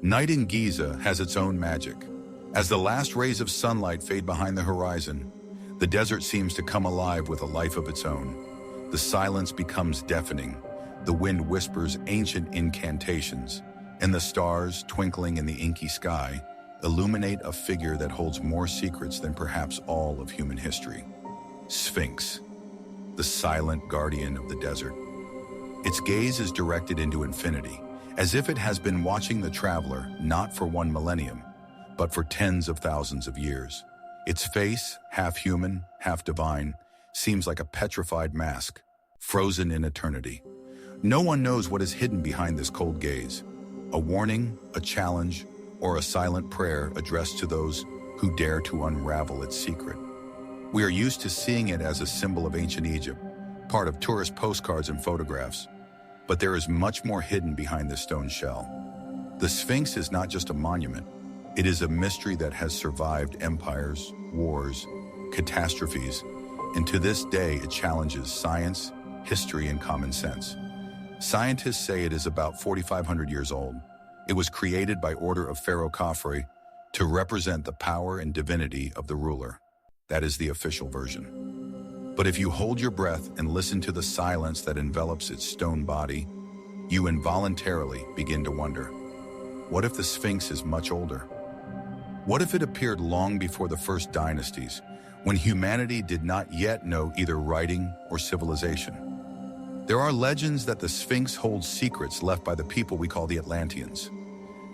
Night in Giza has its own magic. As the last rays of sunlight fade behind the horizon, the desert seems to come alive with a life of its own. The silence becomes deafening. The wind whispers ancient incantations, and the stars, twinkling in the inky sky, illuminate a figure that holds more secrets than perhaps all of human history. Sphinx, the silent guardian of the desert. Its gaze is directed into infinity, as if it has been watching the traveler not for one millennium, but for tens of thousands of years. Its face, half human, half divine, seems like a petrified mask, frozen in eternity. No one knows what is hidden behind this cold gaze. A warning, a challenge, or a silent prayer addressed to those who dare to unravel its secret. We are used to seeing it as a symbol of ancient Egypt, part of tourist postcards and photographs. But there is much more hidden behind this stone shell. The Sphinx is not just a monument. It is a mystery that has survived empires, wars, catastrophes, and to this day it challenges science, history, and common sense. Scientists say it is about 4,500 years old. It was created by order of Pharaoh Khafre to represent the power and divinity of the ruler. That is the official version. But if you hold your breath and listen to the silence that envelops its stone body, you involuntarily begin to wonder, what if the Sphinx is much older? What if it appeared long before the first dynasties, when humanity did not yet know either writing or civilization? There are legends that the Sphinx holds secrets left by the people we call the Atlanteans,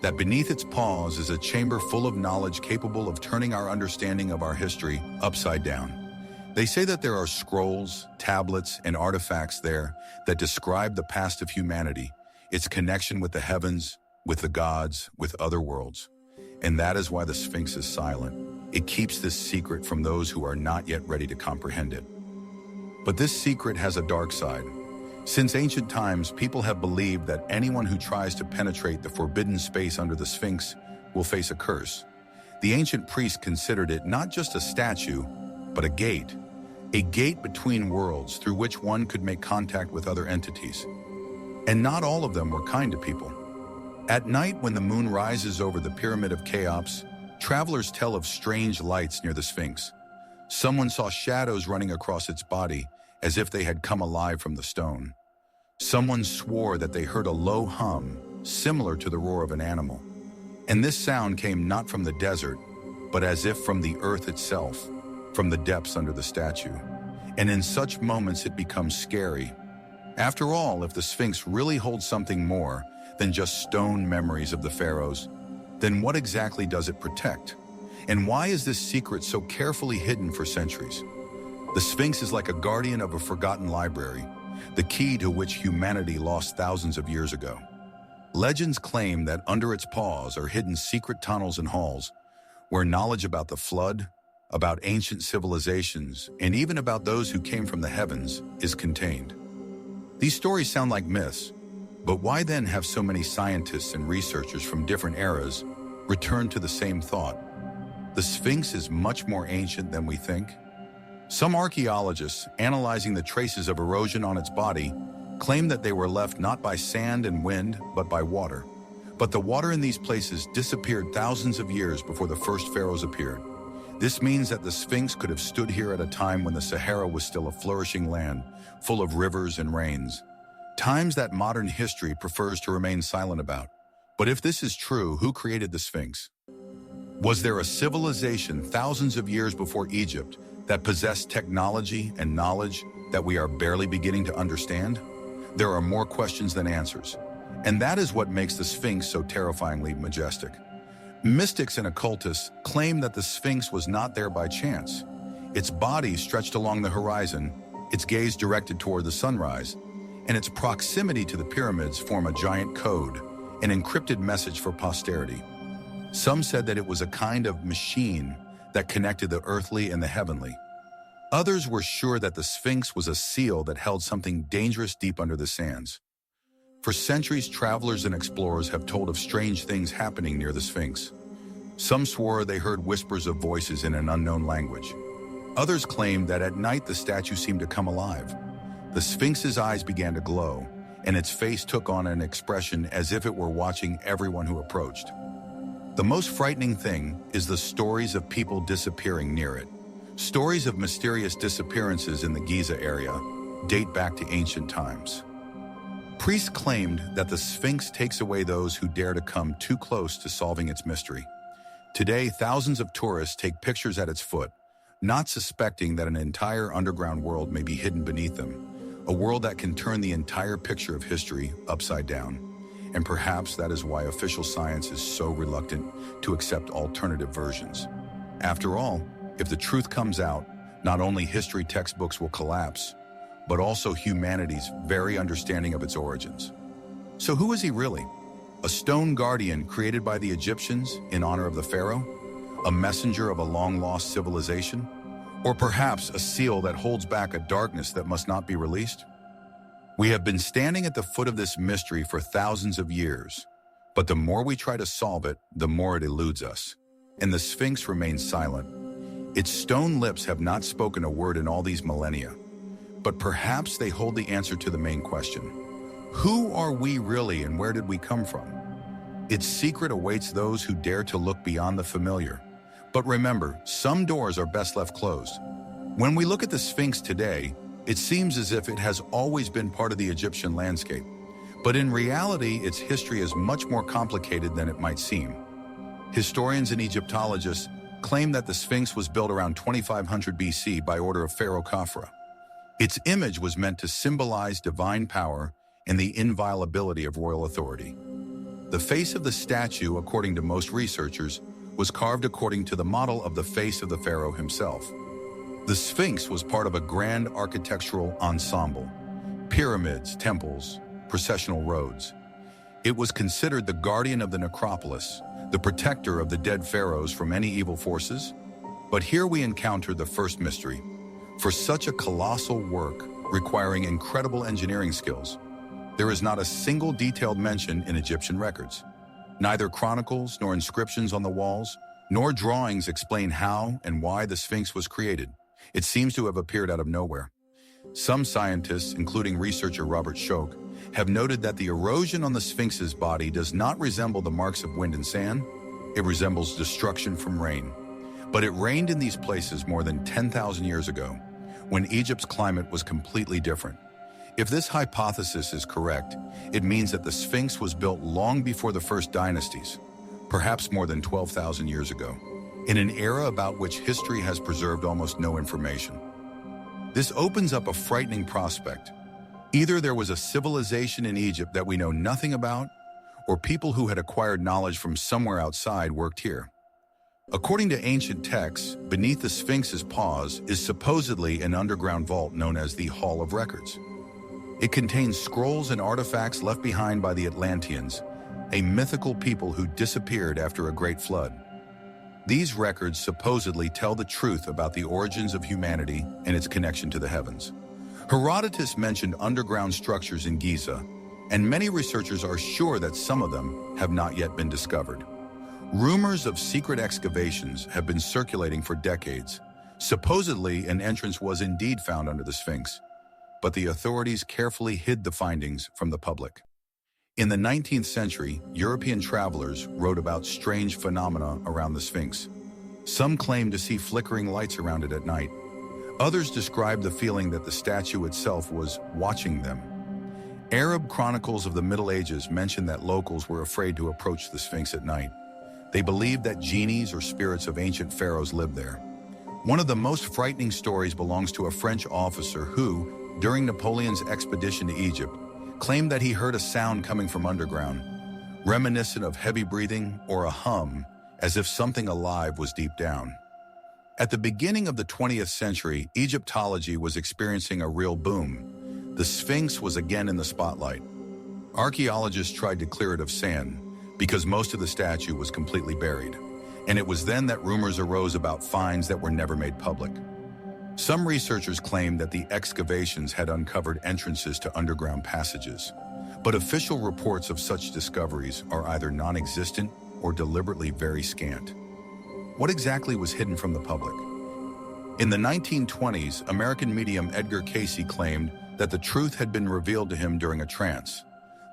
that beneath its paws is a chamber full of knowledge capable of turning our understanding of our history upside down. They say that there are scrolls, tablets, and artifacts there that describe the past of humanity, its connection with the heavens, with the gods, with other worlds. And that is why the Sphinx is silent. It keeps this secret from those who are not yet ready to comprehend it. But this secret has a dark side. Since ancient times, people have believed that anyone who tries to penetrate the forbidden space under the Sphinx will face a curse. The ancient priests considered it not just a statue, but a gate between worlds through which one could make contact with other entities. And not all of them were kind to people. At night, when the moon rises over the Pyramid of Cheops, travelers tell of strange lights near the Sphinx. Someone saw shadows running across its body, as if they had come alive from the stone. Someone swore that they heard a low hum, similar to the roar of an animal. And this sound came not from the desert, but as if from the earth itself, from the depths under the statue. And in such moments it becomes scary. After all, if the Sphinx really holds something more than just stone memories of the pharaohs, then what exactly does it protect? And why is this secret so carefully hidden for centuries? The Sphinx is like a guardian of a forgotten library, the key to which humanity lost thousands of years ago. Legends claim that under its paws are hidden secret tunnels and halls, where knowledge about the flood, about ancient civilizations, and even about those who came from the heavens is contained. These stories sound like myths, but why then have so many scientists and researchers from different eras return to the same thought? The Sphinx is much more ancient than we think. Some archaeologists, analyzing the traces of erosion on its body, claim that they were left not by sand and wind, but by water. But the water in these places disappeared thousands of years before the first pharaohs appeared. This means that the Sphinx could have stood here at a time when the Sahara was still a flourishing land, full of rivers and rains. Times that modern history prefers to remain silent about. But if this is true, who created the Sphinx? Was there a civilization thousands of years before Egypt that possessed technology and knowledge that we are barely beginning to understand? There are more questions than answers. And that is what makes the Sphinx so terrifyingly majestic. Mystics and occultists claim that the Sphinx was not there by chance. Its body stretched along the horizon, its gaze directed toward the sunrise, and its proximity to the pyramids form a giant code, an encrypted message for posterity. Some said that it was a kind of machine that connected the earthly and the heavenly. Others were sure that the Sphinx was a seal that held something dangerous deep under the sands. For centuries, travelers and explorers have told of strange things happening near the Sphinx. Some swore they heard whispers of voices in an unknown language. Others claimed that at night the statue seemed to come alive. The Sphinx's eyes began to glow, and its face took on an expression as if it were watching everyone who approached. The most frightening thing is the stories of people disappearing near it. Stories of mysterious disappearances in the Giza area date back to ancient times. Priests claimed that the Sphinx takes away those who dare to come too close to solving its mystery. Today, thousands of tourists take pictures at its foot, not suspecting that an entire underground world may be hidden beneath them, a world that can turn the entire picture of history upside down. And perhaps that is why official science is so reluctant to accept alternative versions. After all, if the truth comes out, not only history textbooks will collapse, but also humanity's very understanding of its origins. So who is he really? A stone guardian created by the Egyptians in honor of the pharaoh? A messenger of a long-lost civilization? Or perhaps a seal that holds back a darkness that must not be released? We have been standing at the foot of this mystery for thousands of years, but the more we try to solve it, the more it eludes us. And the Sphinx remains silent. Its stone lips have not spoken a word in all these millennia. But perhaps they hold the answer to the main question. Who are we really and where did we come from? Its secret awaits those who dare to look beyond the familiar. But remember, some doors are best left closed. When we look at the Sphinx today, it seems as if it has always been part of the Egyptian landscape. But in reality, its history is much more complicated than it might seem. Historians and Egyptologists claim that the Sphinx was built around 2500 BC by order of Pharaoh Khafra. Its image was meant to symbolize divine power and the inviolability of royal authority. The face of the statue, according to most researchers, was carved according to the model of the face of the pharaoh himself. The Sphinx was part of a grand architectural ensemble: pyramids, temples, processional roads. It was considered the guardian of the necropolis, the protector of the dead pharaohs from any evil forces. But here we encounter the first mystery. For such a colossal work, requiring incredible engineering skills, there is not a single detailed mention in Egyptian records. Neither chronicles nor inscriptions on the walls, nor drawings explain how and why the Sphinx was created. It seems to have appeared out of nowhere. Some scientists, including researcher Robert Schoch, have noted that the erosion on the Sphinx's body does not resemble the marks of wind and sand. It resembles destruction from rain. But it rained in these places more than 10,000 years ago, when Egypt's climate was completely different. If this hypothesis is correct, it means that the Sphinx was built long before the first dynasties, perhaps more than 12,000 years ago, in an era about which history has preserved almost no information. This opens up a frightening prospect. Either there was a civilization in Egypt that we know nothing about, or people who had acquired knowledge from somewhere outside worked here. According to ancient texts, beneath the Sphinx's paws is supposedly an underground vault known as the Hall of Records. It contains scrolls and artifacts left behind by the Atlanteans, a mythical people who disappeared after a great flood. These records supposedly tell the truth about the origins of humanity and its connection to the heavens. Herodotus mentioned underground structures in Giza, and many researchers are sure that some of them have not yet been discovered. Rumors of secret excavations have been circulating for decades. Supposedly, an entrance was indeed found under the Sphinx, but the authorities carefully hid the findings from the public. In the 19th century, European travelers wrote about strange phenomena around the Sphinx. Some claimed to see flickering lights around it at night. Others described the feeling that the statue itself was watching them. Arab chronicles of the Middle Ages mention that locals were afraid to approach the Sphinx at night. They believed that genies or spirits of ancient pharaohs lived there. One of the most frightening stories belongs to a French officer who, during Napoleon's expedition to Egypt, claimed that he heard a sound coming from underground, reminiscent of heavy breathing or a hum, as if something alive was deep down. At the beginning of the 20th century, Egyptology was experiencing a real boom. The Sphinx was again in the spotlight. Archaeologists tried to clear it of sand, because most of the statue was completely buried, and it was then that rumors arose about finds that were never made public. Some researchers claimed that the excavations had uncovered entrances to underground passages, but official reports of such discoveries are either non-existent or deliberately very scant. What exactly was hidden from the public? In the 1920s, American medium Edgar Cayce claimed that the truth had been revealed to him during a trance.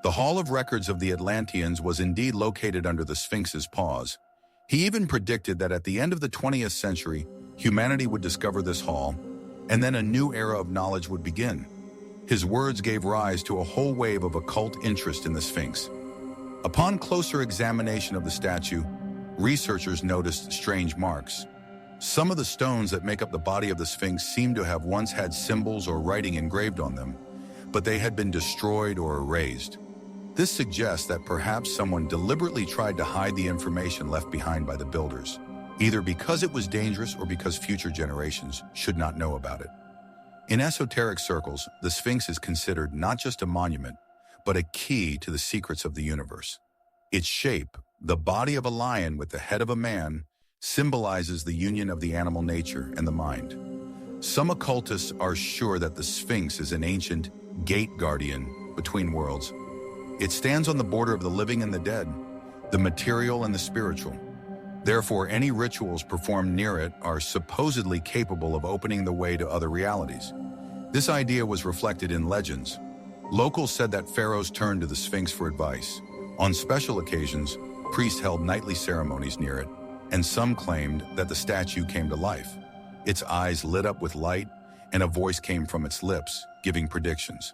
The Hall of Records of the Atlanteans was indeed located under the Sphinx's paws. He even predicted that at the end of the 20th century, humanity would discover this hall, and then a new era of knowledge would begin. His words gave rise to a whole wave of occult interest in the Sphinx. Upon closer examination of the statue, researchers noticed strange marks. Some of the stones that make up the body of the Sphinx seem to have once had symbols or writing engraved on them, but they had been destroyed or erased. This suggests that perhaps someone deliberately tried to hide the information left behind by the builders, either because it was dangerous or because future generations should not know about it. In esoteric circles, the Sphinx is considered not just a monument, but a key to the secrets of the universe. Its shape, the body of a lion with the head of a man, symbolizes the union of the animal nature and the mind. Some occultists are sure that the Sphinx is an ancient gate guardian between worlds. It stands on the border of the living and the dead, the material and the spiritual. Therefore, any rituals performed near it are supposedly capable of opening the way to other realities. This idea was reflected in legends. Locals said that pharaohs turned to the Sphinx for advice. On special occasions, priests held nightly ceremonies near it, and some claimed that the statue came to life. Its eyes lit up with light, and a voice came from its lips, giving predictions.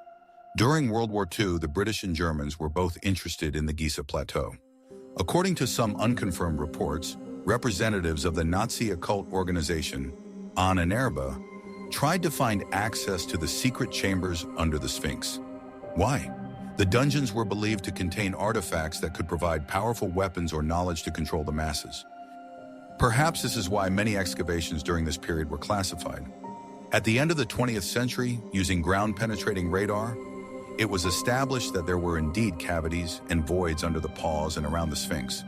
During World War II, the British and Germans were both interested in the Giza Plateau. According to some unconfirmed reports, representatives of the Nazi occult organization, Ahnenerbe, tried to find access to the secret chambers under the Sphinx. Why? The dungeons were believed to contain artifacts that could provide powerful weapons or knowledge to control the masses. Perhaps this is why many excavations during this period were classified. At the end of the 20th century, using ground-penetrating radar, it was established that there were indeed cavities and voids under the paws and around the Sphinx.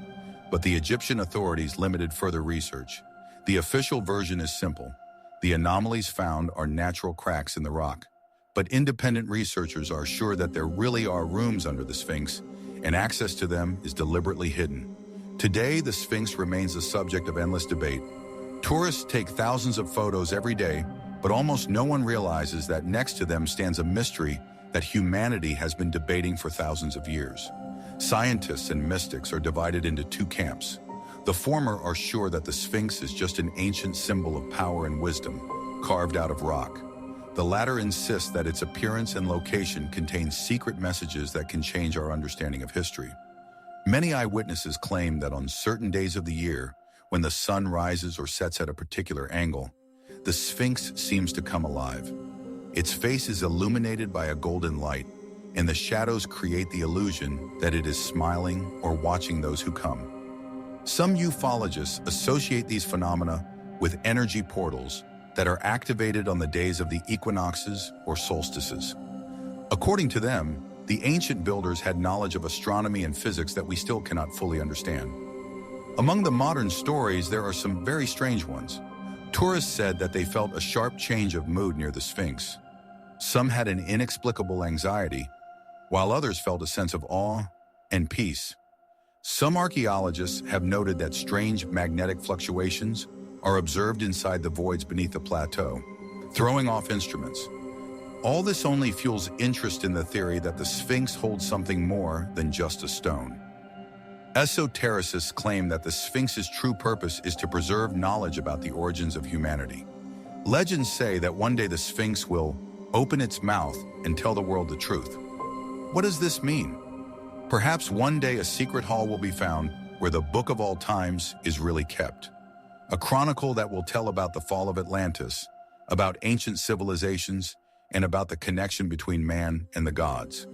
But the Egyptian authorities limited further research. The official version is simple. The anomalies found are natural cracks in the rock. But independent researchers are sure that there really are rooms under the Sphinx, and access to them is deliberately hidden. Today, the Sphinx remains the subject of endless debate. Tourists take thousands of photos every day, but almost no one realizes that next to them stands a mystery that humanity has been debating for thousands of years. Scientists and mystics are divided into two camps. The former are sure that the Sphinx is just an ancient symbol of power and wisdom, carved out of rock. The latter insists that its appearance and location contain secret messages that can change our understanding of history. Many eyewitnesses claim that on certain days of the year, when the sun rises or sets at a particular angle, the Sphinx seems to come alive. Its face is illuminated by a golden light, and the shadows create the illusion that it is smiling or watching those who come. Some ufologists associate these phenomena with energy portals that are activated on the days of the equinoxes or solstices. According to them, the ancient builders had knowledge of astronomy and physics that we still cannot fully understand. Among the modern stories, there are some very strange ones. Tourists said that they felt a sharp change of mood near the Sphinx. Some had an inexplicable anxiety, while others felt a sense of awe and peace. Some archaeologists have noted that strange magnetic fluctuations are observed inside the voids beneath the plateau, throwing off instruments. All this only fuels interest in the theory that the Sphinx holds something more than just a stone. Esotericists claim that the Sphinx's true purpose is to preserve knowledge about the origins of humanity. Legends say that one day the Sphinx will open its mouth and tell the world the truth. What does this mean? Perhaps one day a secret hall will be found where the book of all times is really kept. A chronicle that will tell about the fall of Atlantis, about ancient civilizations, and about the connection between man and the gods.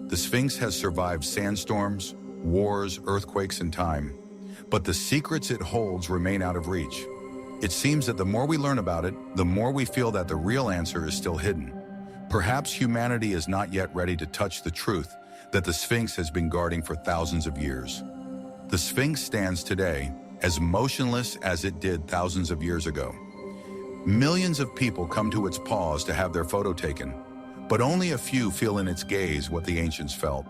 The Sphinx has survived sandstorms, wars, earthquakes, and time, but the secrets it holds remain out of reach. It seems that the more we learn about it, the more we feel that the real answer is still hidden. Perhaps humanity is not yet ready to touch the truth that the Sphinx has been guarding for thousands of years. The Sphinx stands today as motionless as it did thousands of years ago. Millions of people come to its paws to have their photo taken, but only a few feel in its gaze what the ancients felt.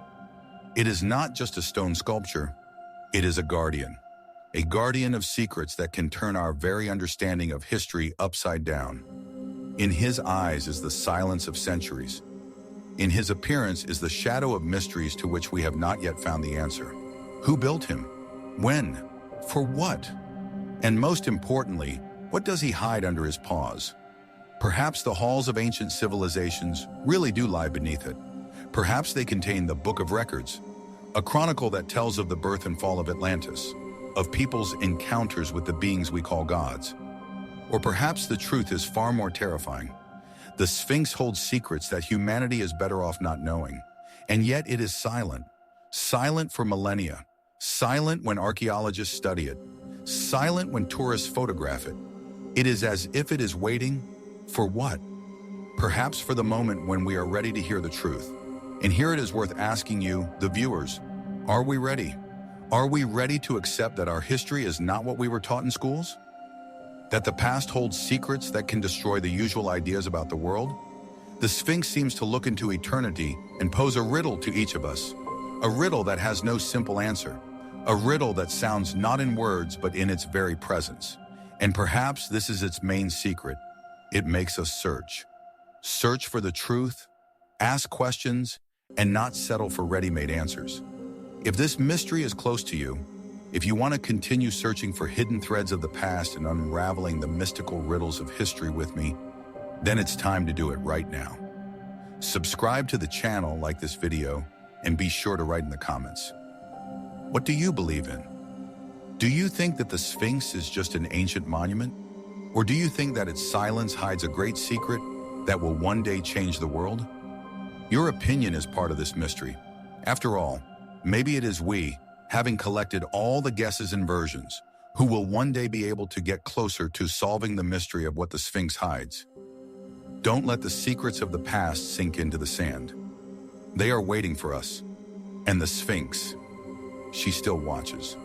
It is not just a stone sculpture, it is a guardian of secrets that can turn our very understanding of history upside down. In his eyes is the silence of centuries. In his appearance is the shadow of mysteries to which we have not yet found the answer. Who built him? When? For what? And most importantly, what does he hide under his paws? Perhaps the halls of ancient civilizations really do lie beneath it. Perhaps they contain the Book of Records, a chronicle that tells of the birth and fall of Atlantis, of people's encounters with the beings we call gods. Or perhaps the truth is far more terrifying. The Sphinx holds secrets that humanity is better off not knowing, and yet it is silent. Silent for millennia. Silent when archaeologists study it. Silent when tourists photograph it. It is as if it is waiting for what? Perhaps for the moment when we are ready to hear the truth. And here it is worth asking you, the viewers, are we ready? Are we ready to accept that our history is not what we were taught in schools? That the past holds secrets that can destroy the usual ideas about the world? The Sphinx seems to look into eternity and pose a riddle to each of us. A riddle that has no simple answer. A riddle that sounds not in words but in its very presence. And perhaps this is its main secret. It makes us search. Search for the truth, ask questions, and not settle for ready-made answers. If this mystery is close to you, if you want to continue searching for hidden threads of the past and unraveling the mystical riddles of history with me, then it's time to do it right now. Subscribe to the channel, like this video, and be sure to write in the comments. What do you believe in? Do you think that the Sphinx is just an ancient monument? Or do you think that its silence hides a great secret that will one day change the world? Your opinion is part of this mystery. After all, maybe it is we, having collected all the guesses and versions, who will one day be able to get closer to solving the mystery of what the Sphinx hides. Don't let the secrets of the past sink into the sand. They are waiting for us. And the Sphinx, she still watches.